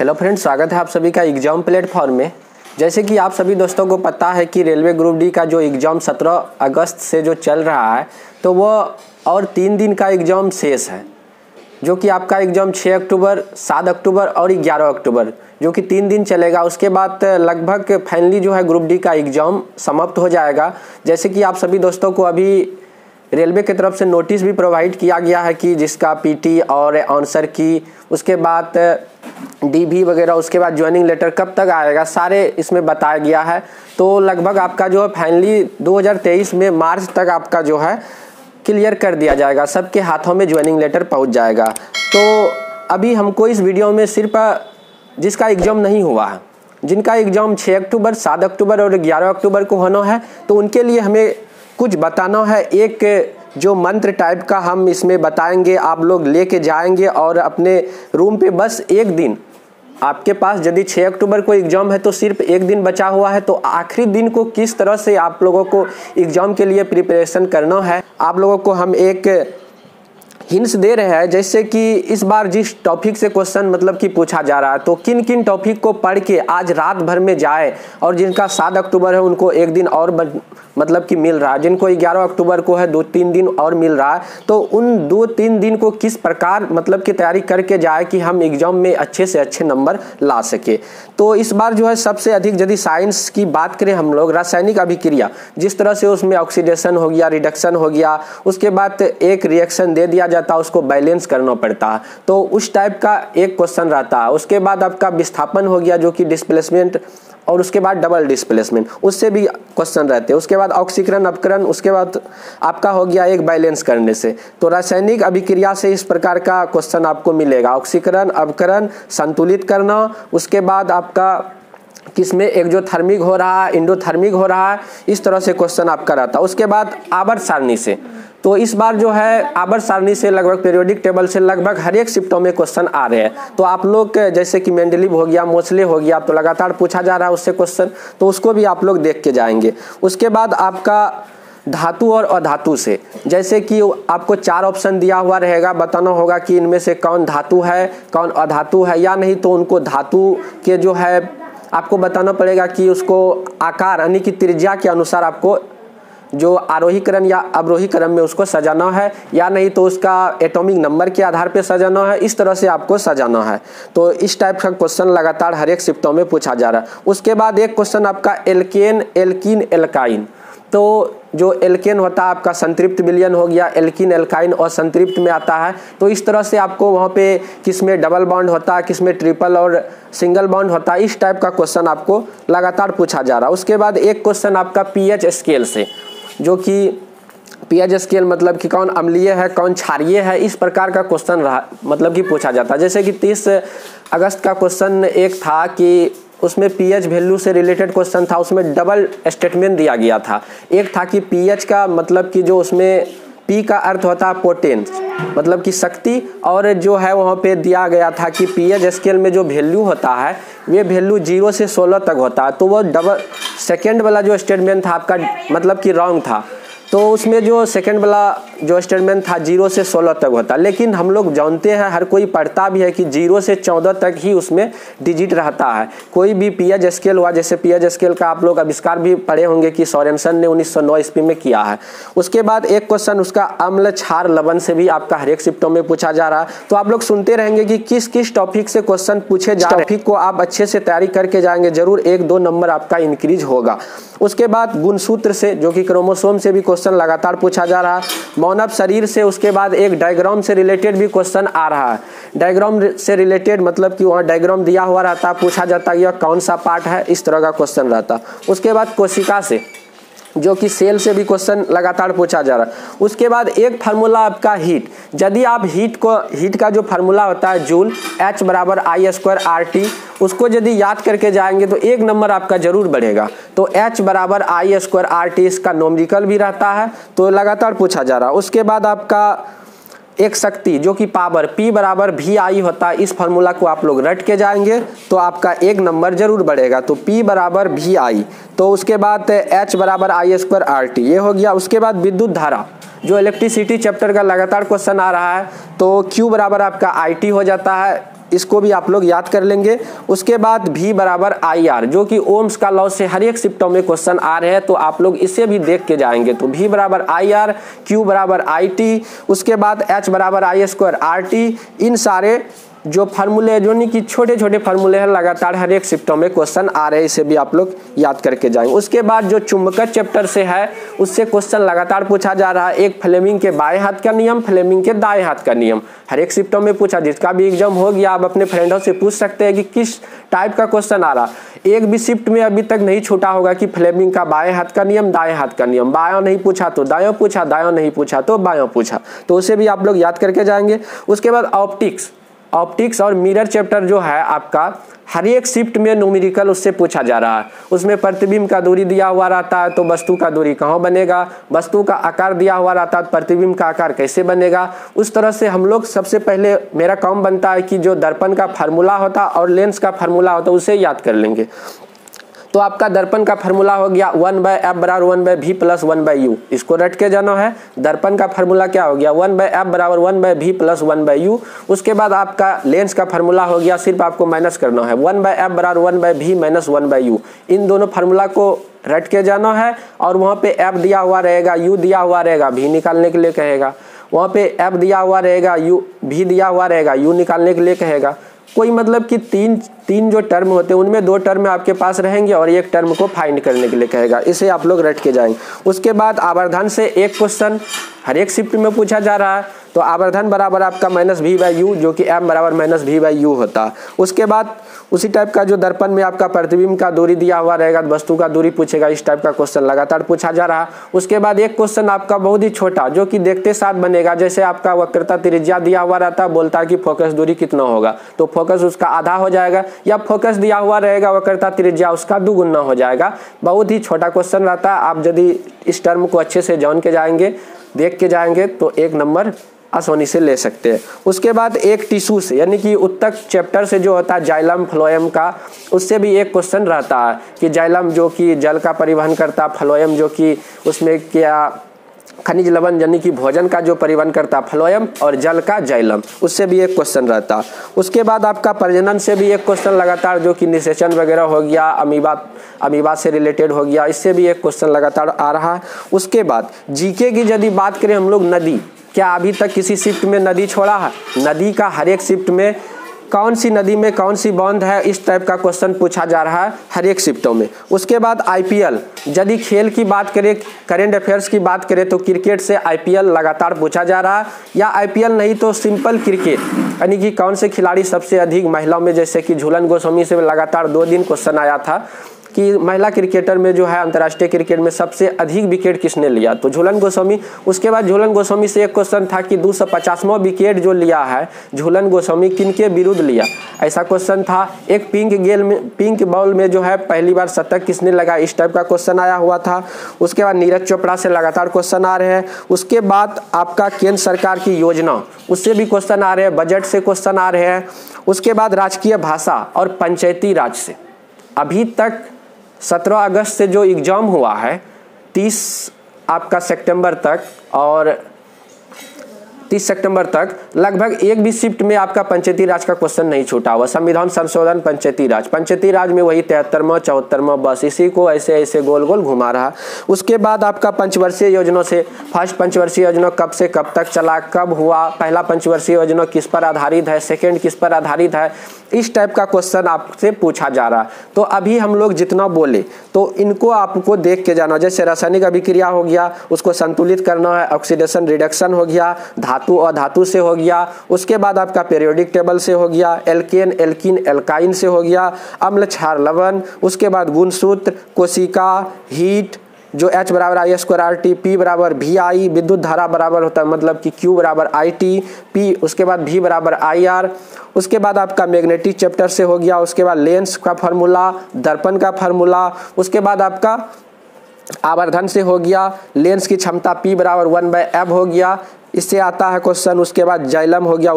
Hello friends, स्वागत है आप सभी का एग्ज़ाम प्लेटफॉर्म में। जैसे कि आप सभी दोस्तों को पता है कि रेलवे ग्रुप डी का जो एग्ज़ाम 17 अगस्त से जो चल रहा है, तो वो और 3 दिन का एग्ज़ाम शेष है, जो कि आपका एग्ज़ाम 6 अक्टूबर, 7 अक्टूबर और 11 अक्टूबर, जो कि 3 दिन चलेगा। उसके बाद लगभग फाइनली जो है ग्रुप डी का एग्ज़ाम समाप्त हो जाएगा। जैसे कि आप सभी दोस्तों को अभी रेलवे की तरफ से नोटिस भी प्रोवाइड किया गया है कि जिसका पीटी और आंसर की, उसके बाद डीबी वगैरह, उसके बाद ज्वाइनिंग लेटर कब तक आएगा, सारे इसमें बताया गया है। तो लगभग आपका जो है फाइनली 2023 में मार्च तक आपका जो है क्लियर कर दिया जाएगा, सबके हाथों में ज्वाइनिंग लेटर पहुंच जाएगा। तो अभी हमको इस वीडियो में सिर्फ जिसका एग्ज़ाम नहीं हुआ है, जिनका एग्ज़ाम 6 अक्टूबर, 7 अक्टूबर और 11 अक्टूबर को होना है, तो उनके लिए हमें कुछ बताना है। एक जो मंत्र टाइप का हम इसमें बताएंगे, आप लोग लेके जाएंगे और अपने रूम पे बस एक दिन, आपके पास यदि 6 अक्टूबर को एग्ज़ाम है तो सिर्फ एक दिन बचा हुआ है, तो आखिरी दिन को किस तरह से आप लोगों को एग्ज़ाम के लिए प्रिपरेशन करना है, आप लोगों को हम एक हिंट्स दे रहे हैं। जैसे कि इस बार जिस टॉपिक से क्वेश्चन मतलब कि पूछा जा रहा है, तो किन किन टॉपिक को पढ़ के आज रात भर में जाए, और जिनका 7 अक्टूबर है उनको एक दिन और मतलब कि मिल रहा है, जिनको 11 अक्टूबर को है 2-3 दिन और मिल रहा है, तो उन 2-3 दिन को किस प्रकार मतलब कि तैयारी करके जाए कि हम एग्ज़ाम में अच्छे से अच्छे नंबर ला सके। तो इस बार जो है सबसे अधिक यदि साइंस की बात करें हम लोग, रासायनिक अभिक्रिया, जिस तरह से उसमें ऑक्सीडेशन हो गया, रिडक्शन हो गया, उसके बाद एक रिएक्शन दे दिया जाता है, उसको बैलेंस करना पड़ता है, तो उस टाइप का एक क्वेश्चन रहता है। उसके बाद आपका विस्थापन हो गया, जो कि डिस्प्लेसमेंट, और उसके बाद डबल डिस्प्लेसमेंट, उससे भी क्वेश्चन रहते हैं। उसके बाद ऑक्सीकरण अपकरण, उसके बाद आपका हो गया एक बैलेंस करने से। तो रासायनिक अभिक्रिया से इस प्रकार का क्वेश्चन आपको मिलेगा, ऑक्सीकरण अपकरण, संतुलित करना, उसके बाद आपका किसमें एक्सोथर्मिक हो रहा है, एंडोथर्मिक हो रहा है, इस तरह से क्वेश्चन आपका रहता है। उसके बाद आवर्त सारणी से, तो इस बार जो है आवर्त सारणी से लगभग पीरियोडिक टेबल से लगभग हर एक शिफ्टों में क्वेश्चन आ रहे हैं। तो आप लोग जैसे कि मेंडलीव हो गया, मोसले हो गया, तो लगातार पूछा जा रहा है उससे क्वेश्चन, तो उसको भी आप लोग देख के जाएंगे। उसके बाद आपका धातु और अधातु से, जैसे कि आपको 4 ऑप्शन दिया हुआ रहेगा, बताना होगा कि इनमें से कौन धातु है, कौन अधातु है या नहीं। तो उनको धातु के जो है आपको बताना पड़ेगा कि उसको आकार यानी कि त्रिज्या के अनुसार आपको जो आरोही क्रम या अवरोही क्रम में उसको सजाना है, या नहीं तो उसका एटॉमिक नंबर के आधार पे सजाना है, इस तरह से आपको सजाना है। तो इस टाइप का क्वेश्चन लगातार हर एक शिफ्टों में पूछा जा रहा है। उसके बाद एक क्वेश्चन आपका एल्केन, एल्कीन, एल्काइन, तो जो एल्केन होता है आपका संतृप्त विलयन हो गया, एल्कीन एल्काइन और संतृप्त में आता है। तो इस तरह से आपको वहाँ पे किसमें डबल बॉन्ड होता है, किसमें ट्रिपल और सिंगल बॉन्ड होता है, इस टाइप का क्वेश्चन आपको लगातार पूछा जा रहा है। उसके बाद एक क्वेश्चन आपका पीएच स्केल से, जो कि पीएच स्केल मतलब कि कौन अम्लीय है, कौन क्षारीय है, इस प्रकार का क्वेश्चन मतलब कि पूछा जाता है। जैसे कि 30 अगस्त का क्वेश्चन एक था कि उसमें पीएच वैल्यू से रिलेटेड क्वेश्चन था, उसमें डबल स्टेटमेंट दिया गया था। एक था कि पीएच का मतलब कि जो उसमें पी का अर्थ होता है पोटेंस, मतलब कि शक्ति, और जो है वहाँ पे दिया गया था कि पीएच स्केल में जो वैल्यू होता है वे वैल्यू 0 से 16 तक होता है। तो वो डबल सेकेंड वाला जो स्टेटमेंट था आपका मतलब कि रॉन्ग था, तो उसमें जो सेकंड वाला जो स्टेटमेंट था 0 से 16 तक होता। लेकिन हम लोग जानते हैं, हर कोई पढ़ता भी है कि 0 से 14 तक ही उसमें डिजिट रहता है। कोई भी पीएच स्केल हुआ, जैसे पीएच स्केल का आप लोग आविष्कार भी पढ़े होंगे कि सोरेनसन ने 1909 ईस्वी में किया है। उसके बाद एक क्वेश्चन उसका अम्ल, क्षार, लवण से भी आपका हर एक शिफ्टों में पूछा जा रहा है। तो आप लोग सुनते रहेंगे कि किस किस टॉपिक से क्वेश्चन पूछे जा रहे हैं। टॉपिक को आप अच्छे से तैयारी करके जाएंगे, जरूर 1-2 नंबर आपका इंक्रीज होगा। उसके बाद गुणसूत्र से, जो कि क्रोमोसोम से भी क्वेश्चन लगातार पूछा जा रहा है। मानव शरीर से, उसके बाद एक डायग्राम से रिलेटेड भी क्वेश्चन आ रहा है। डायग्राम से रिलेटेड मतलब कि वहाँ डायग्राम दिया हुआ रहता है, पूछा जाता है यह कौन सा पार्ट है, इस तरह का क्वेश्चन रहता है। उसके बाद कोशिका से, जो कि सेल से भी क्वेश्चन लगातार पूछा जा रहा है। उसके बाद एक फार्मूला आपका हीट, यदि आप हीट का जो फार्मूला होता है जूल, H बराबर I² RT, उसको यदि याद करके जाएंगे तो 1 नंबर आपका जरूर बढ़ेगा। तो H बराबर I² RT इसका नोमरिकल भी रहता है, तो लगातार पूछा जा रहा है। उसके बाद आपका एक शक्ति, जो कि पावर, P बराबर VI होता है, इस फार्मूला को आप लोग रट के जाएंगे तो आपका 1 नंबर जरूर बढ़ेगा। तो P बराबर VI, तो उसके बाद H बराबर I² RT, ये हो गया। उसके बाद विद्युत धारा, जो इलेक्ट्रिसिटी चैप्टर का लगातार क्वेश्चन आ रहा है, तो Q बराबर आपका IT हो जाता है, इसको भी आप लोग याद कर लेंगे। उसके बाद V बराबर IR जो कि ओम्स का लॉ से हर एक शिफ्टों में क्वेश्चन आ रहे हैं, तो आप लोग इसे भी देख के जाएंगे। तो V बराबर IR, Q बराबर IT, उसके बाद H बराबर I² RT, इन सारे जो फार्मूले जो नहीं कि छोटे छोटे फार्मूले हैं, लगातार हर एक शिफ्टों में क्वेश्चन आ रहे हैं, इसे भी आप लोग याद करके जाएंगे। उसके बाद जो चुंबकत्व चैप्टर से है उससे क्वेश्चन लगातार पूछा जा रहा है। एक फ्लेमिंग के बाएं हाथ का नियम, फ्लेमिंग के दाएं हाथ का नियम, हर एक शिफ्टों में पूछा। जिसका भी एग्जाम हो गया आप अपने फ्रेंडों से पूछ सकते हैं कि किस टाइप का क्वेश्चन आ रहा। एक भी शिफ्ट में अभी तक नहीं छूटा होगा कि फ्लेमिंग का बाएं हाथ का नियम, दाएं हाथ का नियम, बायों नहीं पूछा तो दायों पूछा, दायों नहीं पूछा तो बायों पूछा, तो उसे भी आप लोग याद करके जाएंगे। उसके बाद ऑप्टिक्स और मिरर चैप्टर जो है आपका हर एक शिफ्ट में न्यूमेरिकल उससे पूछा जा रहा है। उसमें प्रतिबिंब का दूरी दिया हुआ रहता है, तो वस्तु का दूरी कहाँ बनेगा, वस्तु का आकार दिया हुआ रहता है, प्रतिबिंब का आकार कैसे बनेगा। उस तरह से हम लोग सबसे पहले मेरा काम बनता है कि जो दर्पण का फार्मूला होता और लेंस का फार्मूला होता उसे याद कर लेंगे। तो आपका दर्पण का फार्मूला हो गया 1/f बराबर 1/v प्लस 1/u, इसको रट के जाना है। दर्पण का फार्मूला क्या हो गया 1/f बराबर 1/v प्लस 1/u। उसके बाद आपका लेंस का फार्मूला हो गया, सिर्फ आपको माइनस करना है 1/f बराबर 1/v माइनस 1/u। इन दोनों फार्मूला को रट के जाना है और वहाँ पे f दिया हुआ रहेगा, u दिया हुआ रहेगा, v निकालने के लिए कहेगा। वहाँ पे f दिया हुआ रहेगा, v दिया हुआ रहेगा, u निकालने के लिए कहेगा। कोई मतलब कि तीन जो टर्म होते हैं उनमें 2 टर्म आपके पास रहेंगे और एक टर्म को फाइंड करने के लिए कहेगा, इसे आप लोग रट के जाएंगे। उसके बाद आवर्धन से एक क्वेश्चन हर एक शिफ्ट में पूछा जा रहा है, तो आवर्धन बराबर आपका -v/u जो कि m बराबर -v/u होता है। उसके बाद उसी टाइप का जो दर्पण में आपका प्रतिबिंब का दूरी दिया हुआ रहेगा, वस्तु का दूरी पूछेगा, इस टाइप का क्वेश्चन लगातार पूछा जा रहा है। उसके बाद एक क्वेश्चन आपका बहुत ही छोटा जो कि देखते साथ बनेगा, जैसे आपका वक्रता त्रिज्या दिया हुआ रहता है, बोलता है कि फोकस दूरी कितना होगा, तो फोकस उसका आधा हो जाएगा, या फोकस दिया हुआ रहेगा वक्रता त्रिज्या उसका 2 गुना हो जाएगा। बहुत ही छोटा क्वेश्चन रहता है। आप यदि इस टर्म को अच्छे से जान के जाएंगे, देख के जाएंगे, तो 1 नंबर आसानी से ले सकते हैं। उसके बाद एक टिश्यू से यानी कि उत्तक चैप्टर से जो होता है जाइलम फ्लोएम का, उससे भी एक क्वेश्चन रहता है कि जाइलम जो कि जल का परिवहन करता, फ्लोएम जो कि उसमें क्या खनिज लवण यानी कि भोजन का जो परिवहन करता, फ्लोएम, और जल का जाइलम, उससे भी एक क्वेश्चन रहता। उसके बाद आपका प्रजनन से भी एक क्वेश्चन लगातार जो कि निषेचन वगैरह हो गया, अमीबा से रिलेटेड हो गया, इससे भी एक क्वेश्चन लगातार आ रहा है। उसके बाद जीके की यदि बात करें हम लोग, नदी, क्या अभी तक किसी शिफ्ट में नदी छोड़ा है? नदी का हर एक शिफ्ट में कौन सी नदी में कौन सी बांध है, इस टाइप का क्वेश्चन पूछा जा रहा है हर एक शिफ्टों में। उसके बाद IPL, यदि खेल की बात करें, करेंट अफेयर्स की बात करें, तो क्रिकेट से IPL लगातार पूछा जा रहा है, या IPL नहीं तो सिंपल क्रिकेट यानी कि कौन से खिलाड़ी सबसे अधिक महिलाओं में, जैसे कि झूलन गोस्वामी से लगातार 2 दिन क्वेश्चन आया था कि महिला क्रिकेटर में जो है अंतर्राष्ट्रीय क्रिकेट में सबसे अधिक विकेट किसने लिया, तो झूलन गोस्वामी। उसके बाद झूलन गोस्वामी से एक क्वेश्चन था कि 250वां विकेट जो लिया है झूलन गोस्वामी किनके विरुद्ध लिया, ऐसा क्वेश्चन था। एक पिंक बॉल में जो है पहली बार शतक किसने लगा, इस टाइप का क्वेश्चन आया हुआ था। उसके बाद नीरज चोपड़ा से लगातार क्वेश्चन आ रहे हैं। उसके बाद आपका केंद्र सरकार की योजना, उससे भी क्वेश्चन आ रहे हैं, बजट से क्वेश्चन आ रहे हैं। उसके बाद राजकीय भाषा और पंचायती राज से अभी तक 17 अगस्त से जो एग्ज़ाम हुआ है 30 आपका सितंबर तक और 30 सितंबर तक लगभग एक भी शिफ्ट में आपका पंचायती राज का क्वेश्चन नहीं छूटा हुआ। संविधान संशोधन पंचायती राज में वही 73वां 74वां, बस इसी को ऐसे ऐसे गोल गोल घुमा रहा। उसके बाद आपका पंचवर्षीय योजना से, फर्स्ट पंचवर्षीय योजना कब से कब तक चला, कब हुआ, पहला पंचवर्षीय योजना किस पर आधारित है, सेकेंड किस पर आधारित है, इस टाइप का क्वेश्चन आपसे पूछा जा रहा है। तो अभी हम लोग जितना बोले तो इनको आपको देख के जाना, जैसे रासायनिक अभिक्रिया हो गया उसको संतुलित करना है, ऑक्सीडेशन रिडक्शन हो गया, धातु और धातु से हो गया। उसके बाद आपका पीरियोडिक टेबल से हो गया, एल्केन एल्कीन एल्काइन से हो गया, अम्ल क्षार लवण। उसके बाद गुणसूत्र, कोशिका, हीट जो H बराबर I² RT, P बराबर VI, विद्युत धारा बराबर होता है मतलब कि Q बराबर IT, P, उसके बाद V बराबर IR। उसके बाद आपका मैग्नेटिक चैप्टर से हो गया। उसके बाद लेंस का फार्मूला, दर्पण का फार्मूला। उसके बाद आपका आवर्धन से हो गया, लेंस की क्षमता P बराबर 1/f हो गया, इससे आता है क्वेश्चन। उसके बाद जाइलम हो गया,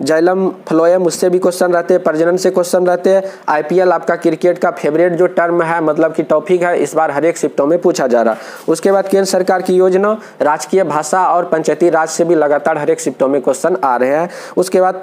जाइलम फ्लोएम उससे भी क्वेश्चन रहते हैं, प्रजनन से क्वेश्चन रहते हैं। आईपीएल आपका क्रिकेट का फेवरेट जो टर्म है, मतलब कि टॉपिक है, इस बार हर एक शिफ्टों में पूछा जा रहा। उसके बाद केंद्र सरकार की योजना, राजकीय भाषा और पंचायती राज से भी लगातार हर एक शिफ्टों में क्वेश्चन आ रहे हैं। उसके बाद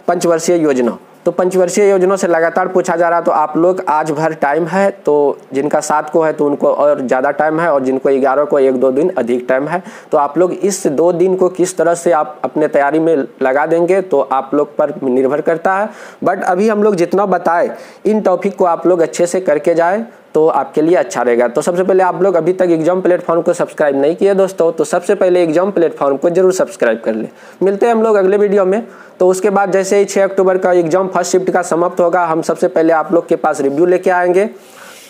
पंचवर्षीय योजना, तो पंचवर्षीय योजना से लगातार पूछा जा रहा। तो आप लोग आज भर टाइम है, तो जिनका 7 को है तो उनको और ज़्यादा टाइम है, और जिनको 11 को 1-2 दिन अधिक टाइम है। तो आप लोग इस 2 दिन को किस तरह से आप अपने तैयारी में लगा देंगे तो आप लोग पर निर्भर करता है। बट अभी हम लोग जितना बताए इन टॉपिक को आप लोग अच्छे से करके जाए तो आपके लिए अच्छा रहेगा। तो सबसे पहले आप लोग अभी तक एग्जाम प्लेटफॉर्म को सब्सक्राइब नहीं किए दोस्तों, तो सबसे पहले एग्जाम प्लेटफॉर्म को जरूर सब्सक्राइब कर ले। मिलते हैं हम लोग अगले वीडियो में। तो उसके बाद जैसे ही 6 अक्टूबर का एग्जाम फर्स्ट शिफ्ट का समाप्त होगा, हम सबसे पहले आप लोग के पास रिव्यू लेके आएंगे।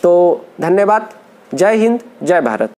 तो धन्यवाद, जय हिंद, जय भारत।